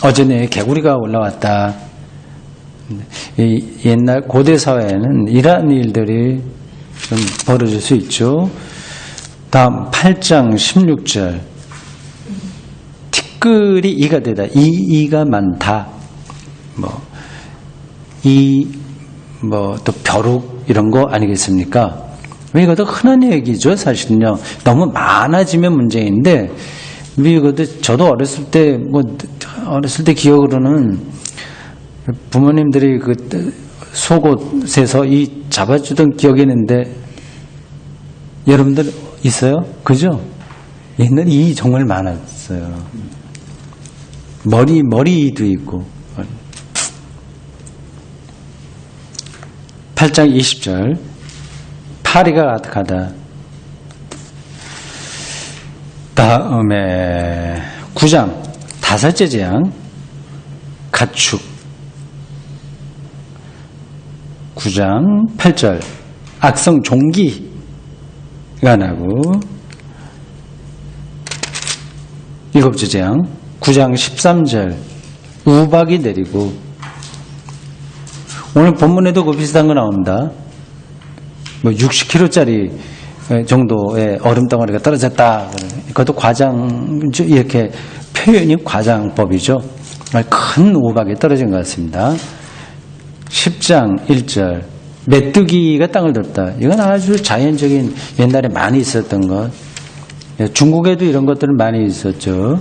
어제는 개구리가 올라왔다. 이 옛날 고대 사회에는 이러한 일들이 좀 벌어질 수 있죠. 다음 8장 16절 티끌이 이가 되다. 이가 많다. 또 벼룩 이런 거 아니겠습니까? 이것도 흔한 얘기죠, 사실은요. 너무 많아지면 문제인데, 이것도 저도 어렸을 때 기억으로는 부모님들이 그 속옷에서 이 잡아주던 기억이 있는데, 여러분들 있어요? 그죠? 옛날에 이 정말 많았어요. 머리도 있고. 8장 20절 파리가 가득하다. 다음에 9장 다섯째 재앙 가축 9장 8절 악성 종기가 나고 일곱째 재앙 9장 13절 우박이 내리고 오늘 본문에도 그 비슷한 거 나옵니다. 60kg짜리 정도의 얼음덩어리가 떨어졌다. 그것도 이렇게 표현이 과장법이죠. 큰 우박이 떨어진 것 같습니다. 10장 1절 메뚜기가 땅을 덮다. 이건 아주 자연적인 옛날에 많이 있었던 것. 중국에도 이런 것들은 많이 있었죠.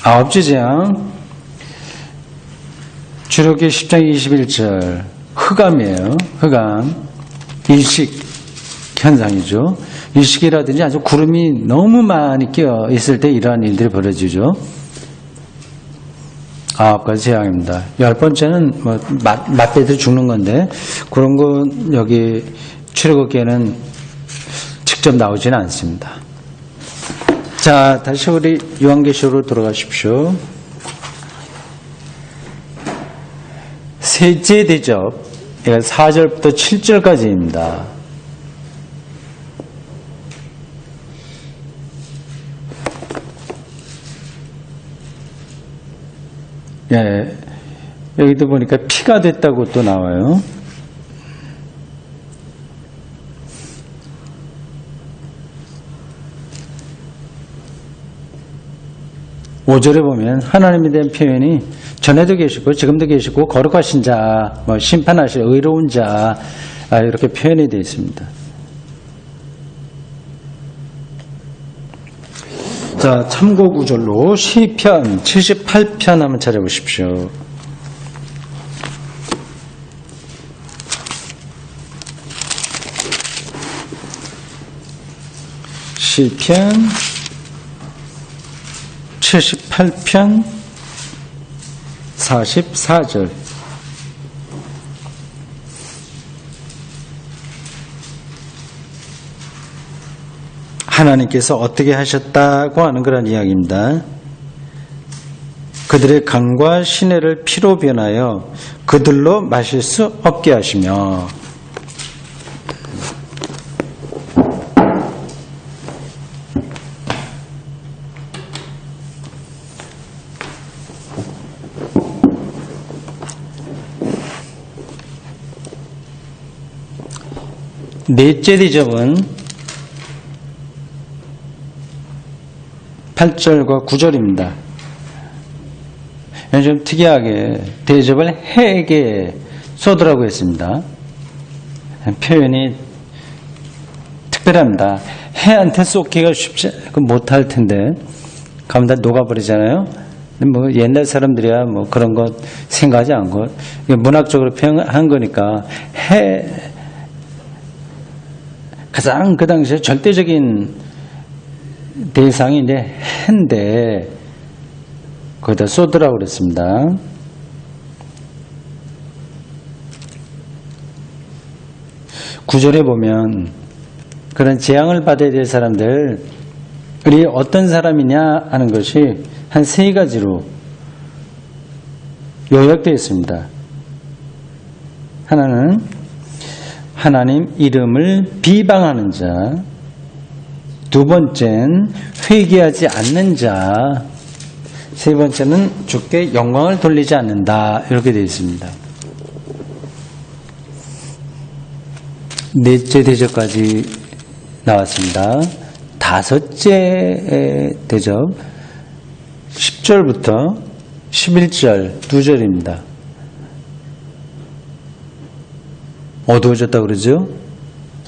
아홉째 재앙 출애굽기 10장 21절 흑암이에요. 흑암 일식 현상이죠. 일식이라든지 아주 구름이 너무 많이 끼어 있을 때 이러한 일들이 벌어지죠. 9가지 재앙입니다. 10번째는 뭐 맛배도 죽는 건데 그런 거 여기 출애굽기에는 직접 나오지는 않습니다. 자, 다시 우리 요한계시록으로 돌아가십시오. 셋째 대접, 4절부터 7절까지입니다. 예, 여기도 보니까 피가 됐다고 또 나와요. (5절에) 보면 하나님에 대한 표현이 전에도 계시고 지금도 계시고 거룩하신 자, 뭐 심판하실 의로운 자, 이렇게 표현이 되어 있습니다. 자, 참고 구절로 시편 78편 한번 찾아보십시오. 시편 78편 44절. 하나님께서 어떻게 하셨다고 하는 그런 이야기입니다. 그들의 강과 시내를 피로 변하여 그들로 마실 수 없게 하시며. 넷째 대접은 8절과 9절입니다. 좀 특이하게 대접을 해에게 쏟으라고 했습니다. 표현이 특별합니다. 해한테 쏟기가 쉽지 못할 텐데 가면 다 녹아버리잖아요. 뭐 옛날 사람들이야 뭐 그런 거 생각하지 않고 문학적으로 표현한 거니까 해 가장 그 당시에 절대적인 대상이 이제 해인데 거기다 쏟으라고 그랬습니다. 구절에 보면 그런 재앙을 받아야 될 사람들이 어떤 사람이냐 하는 것이 한 3가지로 요약되어 있습니다. 하나는 하나님 이름을 비방하는 자, 두 번째는 회개하지 않는 자, 세 번째는 주께 영광을 돌리지 않는다. 이렇게 되어 있습니다. 넷째 대접까지 나왔습니다. 다섯째 대접 10절부터 11절 2절입니다. 어두워졌다고 그러죠?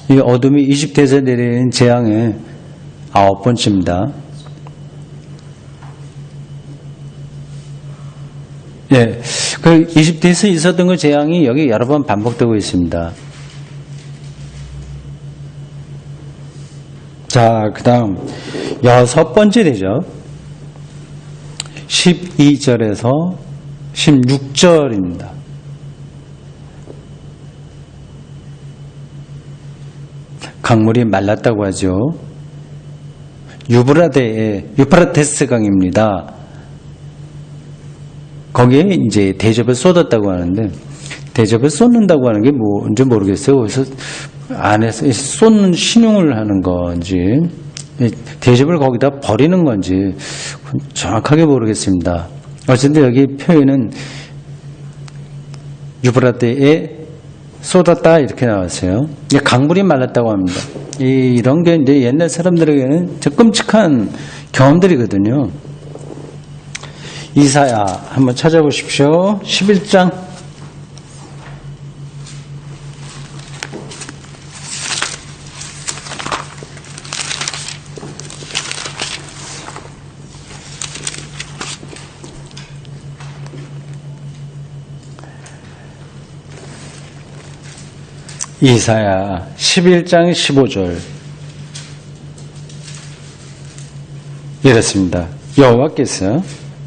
이 어둠이 이집트에서 내리는 재앙의 9번째입니다. 예, 그 이집트에서 있었던 그 재앙이 여기 여러 번 반복되고 있습니다. 자, 그 다음 6번째 대접 12절에서 16절입니다. 강물이 말랐다고 하죠. 유프라테스 강입니다. 거기에 이제 대접을 쏟았다고 하는데, 대접을 쏟는다고 하는 게 뭔지 모르겠어요. 그래서 안에서 쏟는 신용을 하는 건지, 대접을 거기다 버리는 건지 정확하게 모르겠습니다. 어쨌든 여기 표현은 유브라데에 쏟았다 이렇게 나왔어요. 강물이 말랐다고 합니다. 이런 게 이제 옛날 사람들에게는 저 끔찍한 경험들이거든요. 이사야 한번 찾아보십시오. 11장. 이사야 11장 15절 이렇습니다. 여호와께서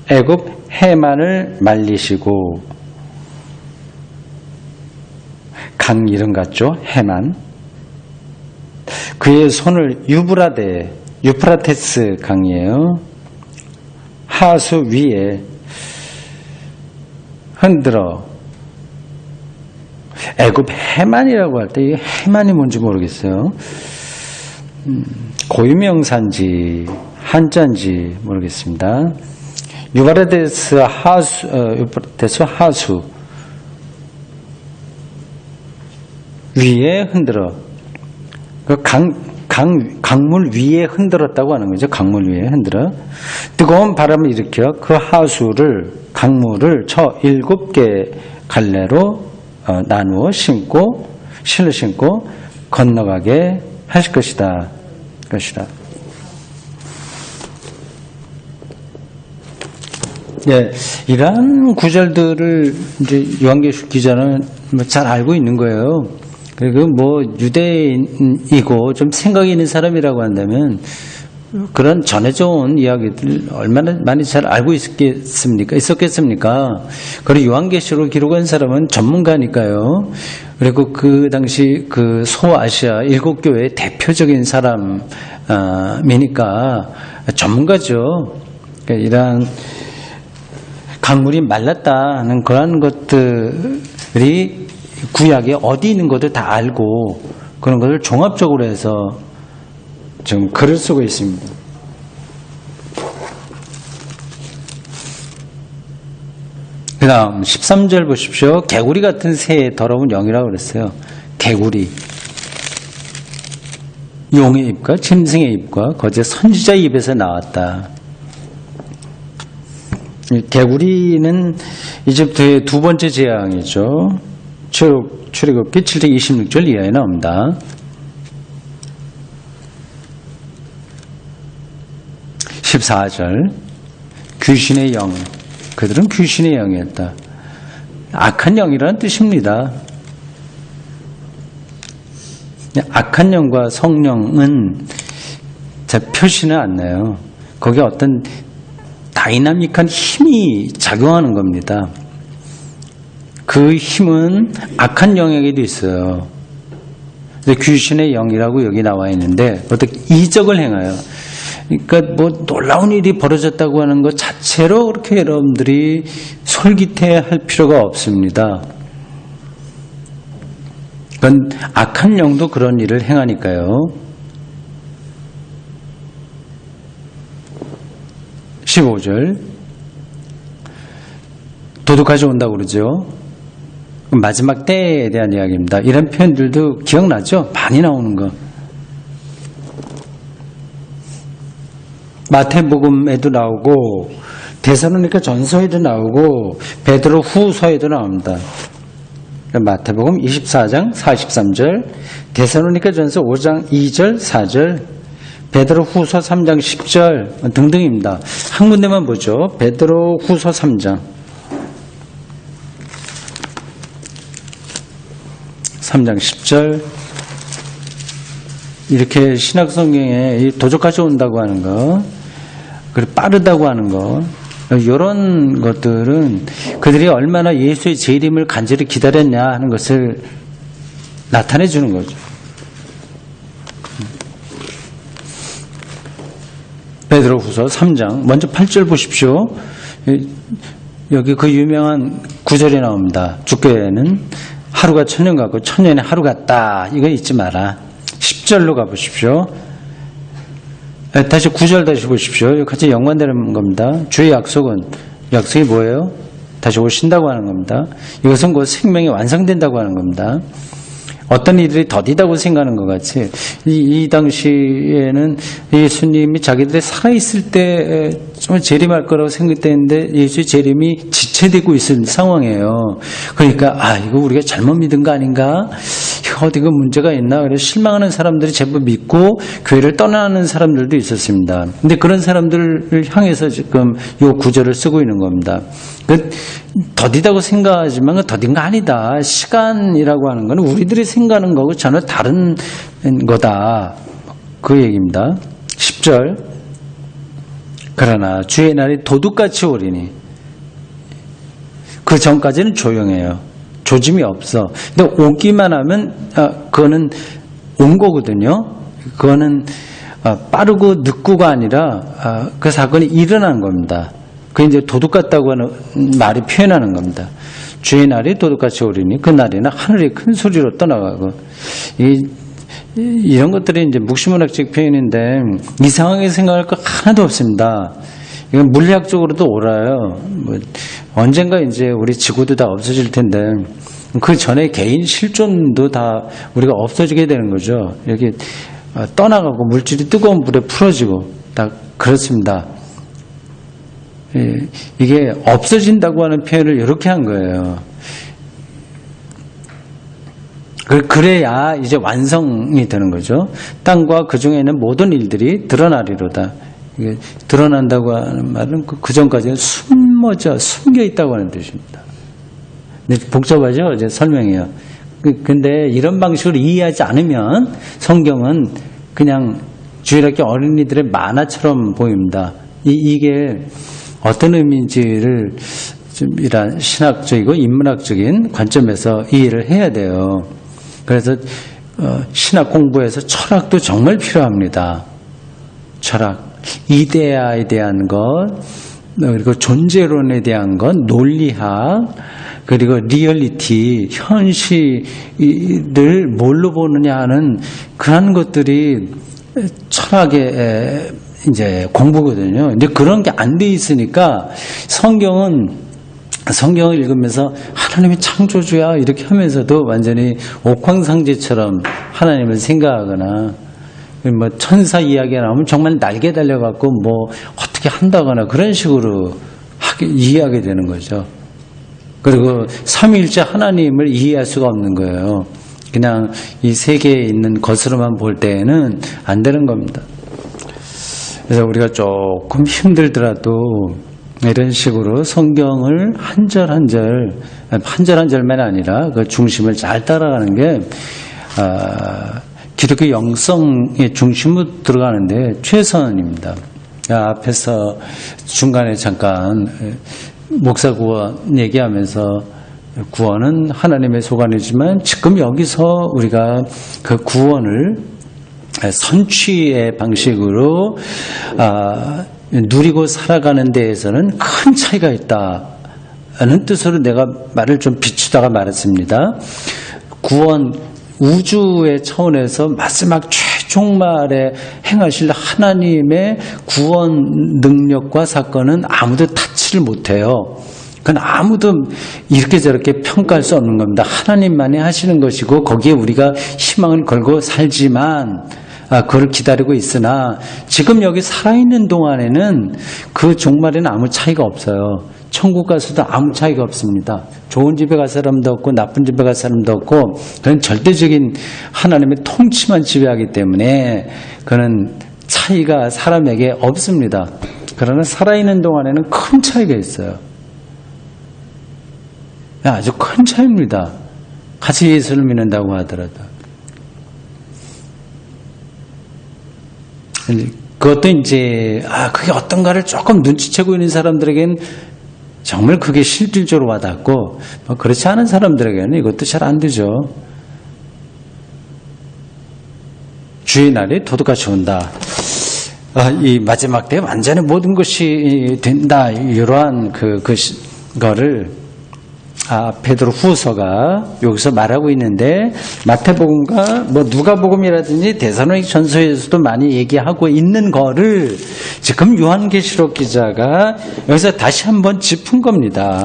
애굽 해만을 말리시고, 강 이름 같죠? 해만. 그의 손을 유프라테스 강이에요. 하수 위에 흔들어. 애굽 해만이라고 할 때 이 해만이 뭔지 모르겠어요. 고유명사인지 한자인지 모르겠습니다. 유프라테스 하수 위에 흔들어. 그 강물 위에 흔들었다고 하는 거죠. 강물 위에 흔들어. 뜨거운 바람을 일으켜 그 하수를, 강물을 7개 갈래로 나누어 실을 신고 건너가게 하실 것이다. 예, 이러한 구절들을 이제 요한계시록 기자는 잘 알고 있는 거예요. 그리고 뭐 유대인이고 좀 생각이 있는 사람이라고 한다면 그런 전해져 온 이야기들 얼마나 많이 잘 알고 있었겠습니까? 그리고 요한계시록을 기록한 사람은 전문가니까요. 그리고 그 당시 그 소아시아 7교회의 대표적인 사람이니까 전문가죠. 그러니까 이러한 강물이 말랐다는 그런 것들이 구약에 어디 있는 것들 다 알고 그런 것을 종합적으로 해서 지금 글을 쓰고 있습니다. 그 다음 13절 보십시오. 개구리 같은 새의 더러운 영이라고 그랬어요. 개구리. 용의 입과 짐승의 입과 거짓 선지자의 입에서 나왔다. 개구리는 이집트의 두 번째 재앙이죠. 출애굽기 7장 26절 이하에 나옵니다. 14절 귀신의 영, 그들은 귀신의 영이었다. 악한 영이라는 뜻입니다. 악한 영과 성령은 표시는 안 나요. 거기에 어떤 다이나믹한 힘이 작용하는 겁니다. 그 힘은 악한 영에게도 있어요. 귀신의 영이라고 여기 나와 있는데 어떻게 이적을 행하여, 그러니까 뭐 놀라운 일이 벌어졌다고 하는 것 자체로 그렇게 여러분들이 솔깃해할 필요가 없습니다. 그건 악한 영도 그런 일을 행하니까요. 15절 도둑까지 온다고 그러죠. 마지막 때에 대한 이야기입니다. 이런 표현들도 기억나죠? 많이 나오는 거. 마태복음에도 나오고 데살로니가 전서에도 나오고 베드로 후서에도 나옵니다. 마태복음 24장 43절, 데살로니가 전서 5장 2절 4절, 베드로 후서 3장 10절 등등입니다. 한 군데만 보죠. 베드로 후서 3장 10절. 이렇게 신약성경에 도적까지 온다고 하는 거, 그리고 빠르다고 하는 거, 이런 것들은 그들이 얼마나 예수의 재림을 간절히 기다렸냐 하는 것을 나타내 주는 거죠. 베드로후서 3장 먼저 8절 보십시오. 여기 그 유명한 구절이 나옵니다. 주께는 하루가 천년 같고 천년에 하루 같다. 이거 잊지 마라. 10절로 가보십시오. 다시 9절 다시 보십시오. 같이 연관되는 겁니다. 주의 약속이 뭐예요? 다시 오신다고 하는 겁니다. 이것은 곧 생명이 완성된다고 하는 겁니다. 어떤 이들이 더디다고 생각하는 것 같이 이 당시에는 예수님이 자기들이 살아있을 때 좀 재림할 거라고 생각했는데 예수의 재림이 지체되고 있는 상황이에요. 그러니까 이거 우리가 잘못 믿은 거 아닌가? 어디가 문제가 있나? 그래서 실망하는 사람들이 제법 믿고 교회를 떠나는 사람들도 있었습니다. 근데 그런 사람들을 향해서 지금 이 구절을 쓰고 있는 겁니다. 더디다고 생각하지만 더딘 거 아니다. 시간이라고 하는 건 우리들이 생각하는 거고 전혀 다른 거다. 그 얘기입니다. 10절. 그러나 주의 날이 도둑같이 오리니 그 전까지는 조용해요. 조짐이 없어. 근데 오기만 하면 그거는 온 거거든요. 그거는 빠르고 늦고가 아니라 그 사건이 일어난 겁니다. 그게 이제 도둑 같다고 하는 말이 표현하는 겁니다. 주의 날이 도둑같이 오리니 그 날에는 하늘이 큰 소리로 떠나가고 이런 것들이 이제 묵시문학적 표현인데 이상하게 생각할 거 하나도 없습니다. 이건 물리학적으로도 옳아요. 뭐 언젠가 이제 우리 지구도 다 없어질 텐데 그 전에 개인 실존도 다 우리가 없어지게 되는 거죠. 이렇게 떠나가고 물질이 뜨거운 불에 풀어지고 다 그렇습니다. 이게 없어진다고 하는 표현을 이렇게 한 거예요. 그래야 이제 완성이 되는 거죠. 땅과 그 중에 있는 모든 일들이 드러나리로다. 이게 드러난다고 하는 말은 그 전까지는 숨겨 있다고 하는 뜻입니다. 복잡하죠? 이제 설명해요. 근데 이런 방식으로 이해하지 않으면 성경은 그냥 주일학교 어린이들의 만화처럼 보입니다. 이게 어떤 의미인지를 좀 이런 신학적이고 인문학적인 관점에서 이해를 해야 돼요. 그래서 신학 공부에서 철학도 정말 필요합니다. 철학, 이데아에 대한 것, 그리고 존재론에 대한 것, 논리학, 그리고 리얼리티, 현실을 뭘로 보느냐 하는 그런 것들이 철학의 이제 공부거든요. 근데 그런 게 안 돼 있으니까 성경을 읽으면서 하나님이 창조주야 이렇게 하면서도 완전히 옥황상제처럼 하나님을 생각하거나 뭐 천사 이야기가 나오면 정말 날개 달려갖고 뭐 어떻게 한다거나 그런 식으로 이해하게 되는 거죠. 그리고 삼위일체 하나님을 이해할 수가 없는 거예요. 그냥 이 세계에 있는 것으로만 볼 때에는 안 되는 겁니다. 그래서 우리가 조금 힘들더라도 이런 식으로 성경을 한 절 한 절만 아니라 그 중심을 잘 따라가는 게 기독교 영성의 중심으로 들어가는데 최선입니다. 앞에서 중간에 잠깐 목사 구원 얘기하면서 구원은 하나님의 소관이지만 지금 여기서 우리가 그 구원을 선취의 방식으로 누리고 살아가는 데에서는 큰 차이가 있다는 뜻으로 내가 말을 좀 비추다가 말했습니다. 구원 우주의 차원에서 마지막 최종말에 행하실 하나님의 구원 능력과 사건은 아무도 타치를 못해요. 그건 아무도 이렇게 저렇게 평가할 수 없는 겁니다. 하나님만이 하시는 것이고 거기에 우리가 희망을 걸고 살지만 그걸 기다리고 있으나 지금 여기 살아있는 동안에는 그 종말에는 아무 차이가 없어요. 천국 가서도 아무 차이가 없습니다. 좋은 집에 갈 사람도 없고 나쁜 집에 갈 사람도 없고 그건 절대적인 하나님의 통치만 지배하기 때문에 그는 차이가 사람에게 없습니다. 그러나 살아있는 동안에는 큰 차이가 있어요. 아주 큰 차이입니다. 같이 예수를 믿는다고 하더라도. 그것도 이제 그게 어떤가를 조금 눈치채고 있는 사람들에게는 정말 그게 실질적으로 와닿고 그렇지 않은 사람들에게는 이것도 잘 안 되죠. 주의 날이 도둑같이 온다. 이 마지막 때에 완전히 모든 것이 된다. 이러한 그거를 베드로 후서가 여기서 말하고 있는데 마태복음과 뭐 누가복음이라든지 데살로니가 전서에서도 많이 얘기하고 있는 거를 지금 요한계시록 기자가 여기서 다시 한번 짚은 겁니다.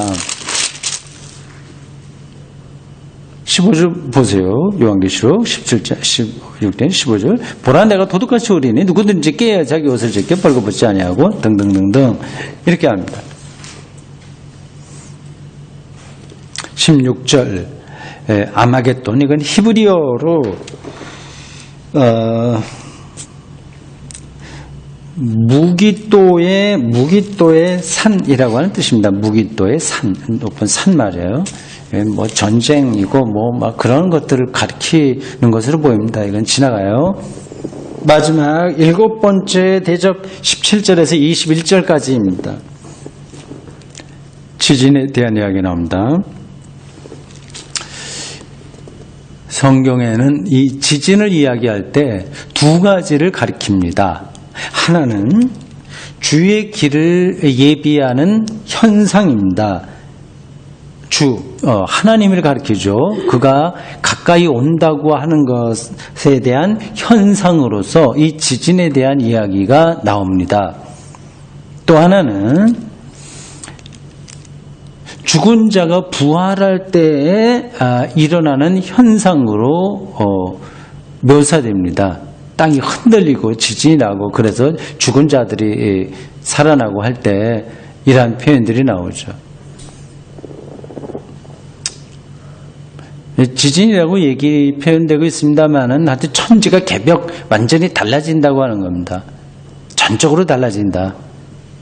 15절 보세요. 요한계시록 17절, 16절, 15절. 보라 내가 도둑같이 오리니 누구든지 깨야 자기 옷을 제껴 벌거벗지 아니하고 등등등등 이렇게 합니다. 16절 아마겟돈 이건 히브리어로 무기또의 산이라고 하는 뜻입니다. 무기또의 산, 높은 산 말이에요. 뭐 전쟁이고 뭐 막 그런 것들을 가리키는 것으로 보입니다. 이건 지나가요. 마지막 7번째 대접 17절에서 21절까지입니다. 지진에 대한 이야기 나옵니다. 성경에는 이 지진을 이야기할 때 두 가지를 가리킵니다. 하나는 주의 길을 예비하는 현상입니다. 하나님을 가리키죠. 그가 가까이 온다고 하는 것에 대한 현상으로서 이 지진에 대한 이야기가 나옵니다. 또 하나는 죽은 자가 부활할 때에 일어나는 현상으로 묘사됩니다. 땅이 흔들리고 지진이 나고 그래서 죽은 자들이 살아나고 할 때 이러한 표현들이 나오죠. 지진이라고 표현되고 있습니다만은 하여튼 천지가 개벽 완전히 달라진다고 하는 겁니다. 전적으로 달라진다.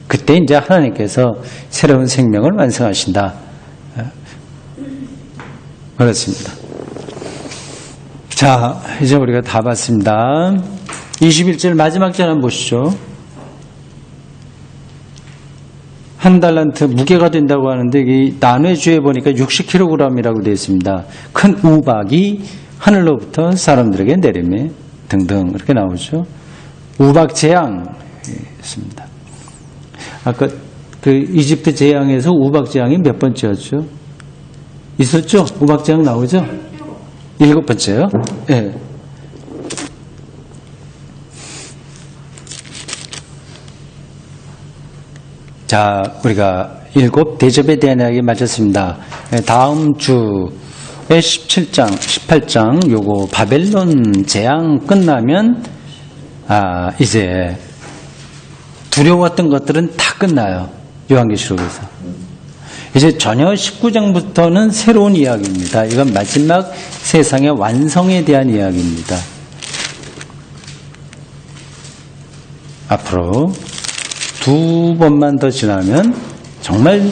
그때 이제 하나님께서 새로운 생명을 완성하신다. 그렇습니다. 자, 이제 우리가 다 봤습니다. 21절 마지막 절 한번 보시죠. 한 달란트 무게가 된다고 하는데 이 나뇌주에 보니까 60kg이라고 되어 있습니다. 큰 우박이 하늘로부터 사람들에게 내리매 등등 이렇게 나오죠. 우박 재앙 있습니다. 아까 그 이집트 재앙에서 우박 재앙이 몇 번째였죠? 있었죠? 우박 재앙 나오죠? 7번째요? 예. 네. 자, 우리가 7 대접에 대한 이야기 마쳤습니다. 다음 주에 17장, 18장 요거 바벨론 재앙 끝나면 이제 두려웠던 것들은 다 끝나요. 요한계시록에서. 이제 전혀 19장부터는 새로운 이야기입니다. 이건 마지막 세상의 완성에 대한 이야기입니다. 앞으로 2번만 더 지나면 정말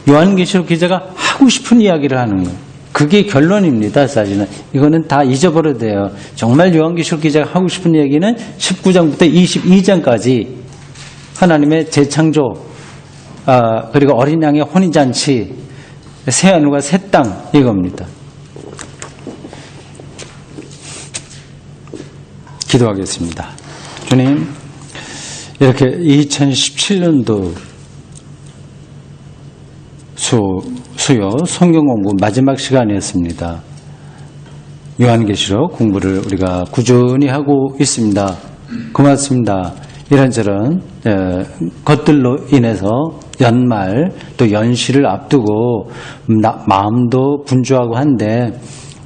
요한계시록 기자가 하고 싶은 이야기를 하는 거예요. 그게 결론입니다. 사실은 이거는 다 잊어버려야 돼요. 정말 요한계시록 기자가 하고 싶은 이야기는 19장부터 22장까지 하나님의 재창조, 그리고 어린 양의 혼인잔치, 새하늘과 새 땅 이겁니다. 기도하겠습니다. 주님, 이렇게 2017년도 수요 성경 공부 마지막 시간이었습니다. 요한계시록 공부를 우리가 꾸준히 하고 있습니다. 고맙습니다. 이런저런 것들로 인해서 연말 또 연시를 앞두고 마음도 분주하고 한데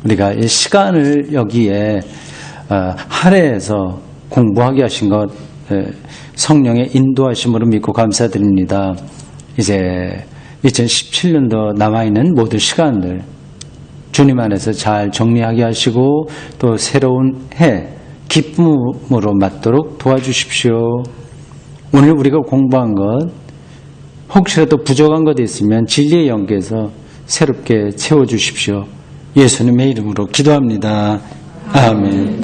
우리가 이 시간을 여기에 할애해서 공부하게 하신 것 성령의 인도하심으로 믿고 감사드립니다. 이제 2017년도 남아있는 모든 시간들 주님 안에서 잘 정리하게 하시고 또 새로운 해 기쁨으로 맞도록 도와주십시오. 오늘 우리가 공부한 것 혹시라도 부족한 것 있으면 진리의 영께서 새롭게 채워주십시오. 예수님의 이름으로 기도합니다. 아멘.